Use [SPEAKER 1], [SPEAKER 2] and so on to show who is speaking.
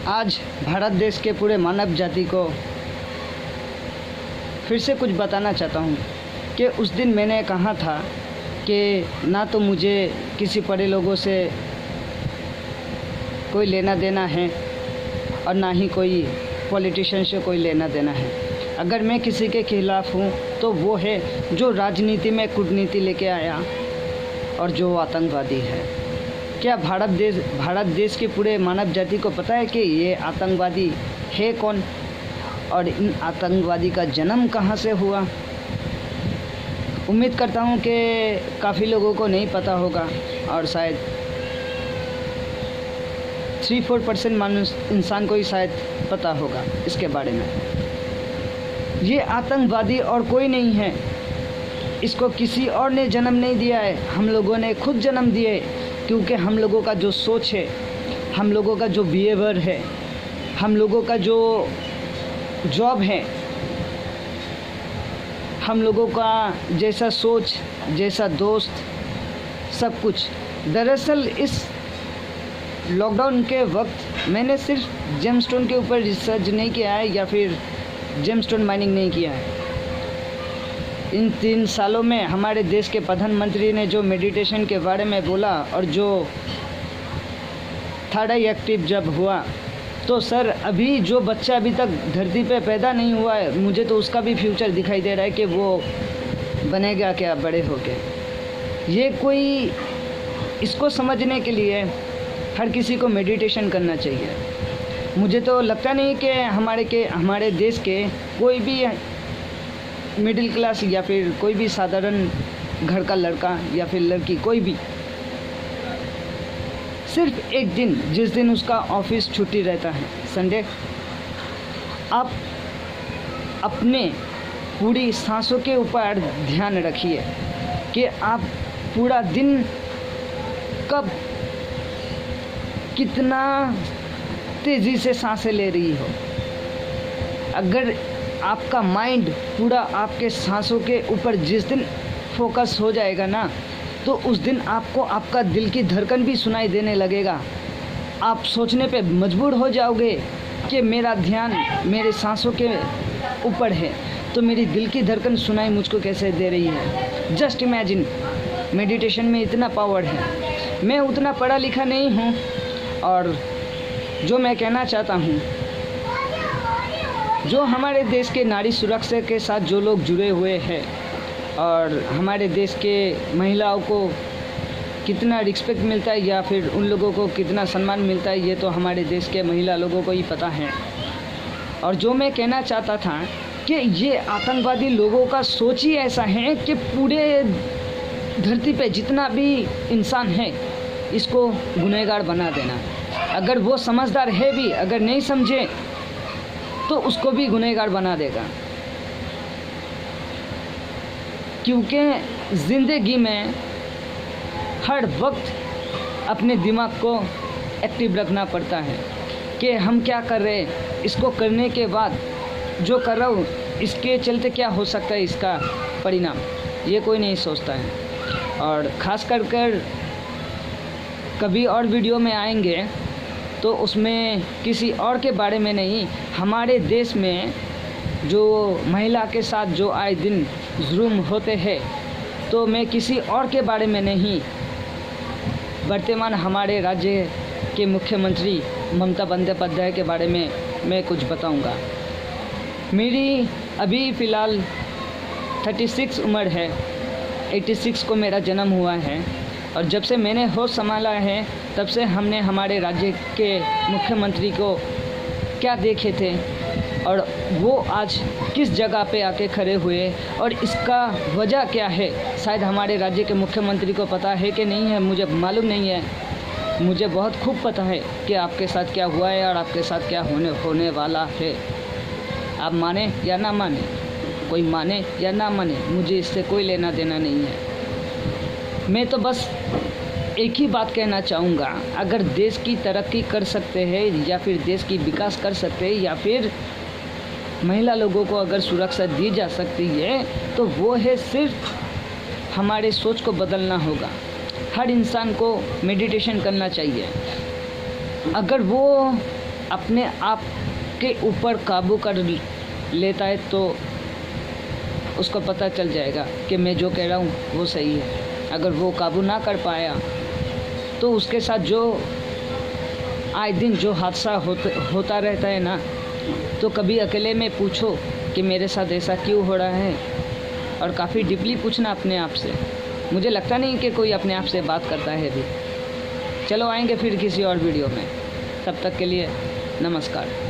[SPEAKER 1] आज भारत देश के पूरे मानव जाति को फिर से कुछ बताना चाहता हूँ कि उस दिन मैंने कहा था कि ना तो मुझे किसी बड़े लोगों से कोई लेना देना है और ना ही कोई पॉलिटिशियन से कोई लेना देना है। अगर मैं किसी के खिलाफ़ हूँ तो वो है जो राजनीति में कूटनीति लेके आया और जो आतंकवादी है। क्या भारत देश के पूरे मानव जाति को पता है कि ये आतंकवादी है कौन और इन आतंकवादी का जन्म कहाँ से हुआ? उम्मीद करता हूँ कि काफ़ी लोगों को नहीं पता होगा और शायद 3-4% इंसान को ही शायद पता होगा इसके बारे में। ये आतंकवादी और कोई नहीं है, इसको किसी और ने जन्म नहीं दिया है, हम लोगों ने खुद जन्म दिए है। क्योंकि हम लोगों का जो सोच है, हम लोगों का जो बिहेवियर है, हम लोगों का जो जॉब है, हम लोगों का जैसा सोच, जैसा दोस्त, सब कुछ। दरअसल इस लॉकडाउन के वक्त मैंने सिर्फ जेमस्टोन के ऊपर रिसर्च नहीं किया है या फिर जेमस्टोन माइनिंग नहीं किया है। इन 3 सालों में हमारे देश के प्रधानमंत्री ने जो मेडिटेशन के बारे में बोला और जो थर्ड आई एक्टिव जब हुआ, तो सर अभी जो बच्चा अभी तक धरती पे पैदा नहीं हुआ है, मुझे तो उसका भी फ्यूचर दिखाई दे रहा है कि वो बनेगा क्या बड़े होके। ये कोई, इसको समझने के लिए हर किसी को मेडिटेशन करना चाहिए। मुझे तो लगता नहीं कि हमारे देश के कोई भी मिडिल क्लास या फिर कोई भी साधारण घर का लड़का या फिर लड़की, कोई भी सिर्फ एक दिन, जिस दिन उसका ऑफिस छुट्टी रहता है, संडे, आप अपने पूरी सांसों के ऊपर ध्यान रखिए कि आप पूरा दिन कब कितना तेज़ी से सांसें ले रही हो। अगर आपका माइंड पूरा आपके सांसों के ऊपर जिस दिन फोकस हो जाएगा ना, तो उस दिन आपको आपका दिल की धड़कन भी सुनाई देने लगेगा। आप सोचने पे मजबूर हो जाओगे कि मेरा ध्यान मेरे सांसों के ऊपर है, तो मेरी दिल की धड़कन सुनाई मुझको कैसे दे रही है। जस्ट इमेजिन, मेडिटेशन में इतना पावर है। मैं उतना पढ़ा लिखा नहीं हूँ और जो मैं कहना चाहता हूँ, जो हमारे देश के नारी सुरक्षा के साथ जो लोग जुड़े हुए हैं और हमारे देश के महिलाओं को कितना रिस्पेक्ट मिलता है या फिर उन लोगों को कितना सम्मान मिलता है, ये तो हमारे देश के महिला लोगों को ही पता है। और जो मैं कहना चाहता था कि ये आतंकवादी लोगों का सोच ही ऐसा है कि पूरे धरती पे जितना भी इंसान है, इसको गुनहगार बना देना। अगर वो समझदार है भी, अगर नहीं समझे तो उसको भी गुनहगार बना देगा। क्योंकि ज़िंदगी में हर वक्त अपने दिमाग को एक्टिव रखना पड़ता है कि हम क्या कर रहे हैं, इसको करने के बाद जो कर रहा हूँ इसके चलते क्या हो सकता है, इसका परिणाम, ये कोई नहीं सोचता है। और ख़ास कर कभी और वीडियो में आएंगे तो उसमें किसी और के बारे में नहीं, हमारे देश में जो महिला के साथ जो आए दिन जुल्म होते हैं, तो मैं किसी और के बारे में नहीं, वर्तमान हमारे राज्य के मुख्यमंत्री ममता बंदोपाध्याय के बारे में मैं कुछ बताऊंगा। मेरी अभी फ़िलहाल 36 उम्र है, 86 को मेरा जन्म हुआ है और जब से मैंने होश संभाला है तब से हमने हमारे राज्य के मुख्यमंत्री को क्या देखे थे और वो आज किस जगह पे आके खड़े हुए और इसका वजह क्या है, शायद हमारे राज्य के मुख्यमंत्री को पता है कि नहीं है, मुझे मालूम नहीं है। मुझे बहुत खूब पता है कि आपके साथ क्या हुआ है और आपके साथ क्या होने वाला है। आप माने या ना माने, कोई माने या ना माने, मुझे इससे कोई लेना देना नहीं है। मैं तो बस एक ही बात कहना चाहूँगा, अगर देश की तरक्की कर सकते हैं या फिर देश की विकास कर सकते हैं या फिर महिला लोगों को अगर सुरक्षा दी जा सकती है, तो वो है सिर्फ हमारे सोच को बदलना होगा। हर इंसान को मेडिटेशन करना चाहिए। अगर वो अपने आप के ऊपर काबू कर लेता है तो उसको पता चल जाएगा कि मैं जो कह रहा हूँ वो सही है। अगर वो काबू ना कर पाया तो उसके साथ जो आए दिन जो हादसा होता रहता है ना, तो कभी अकेले में पूछो कि मेरे साथ ऐसा क्यों हो रहा है, और काफ़ी डीपली पूछना अपने आप से। मुझे लगता नहीं कि कोई अपने आप से बात करता है अभी। चलो आएंगे फिर किसी और वीडियो में, तब तक के लिए नमस्कार।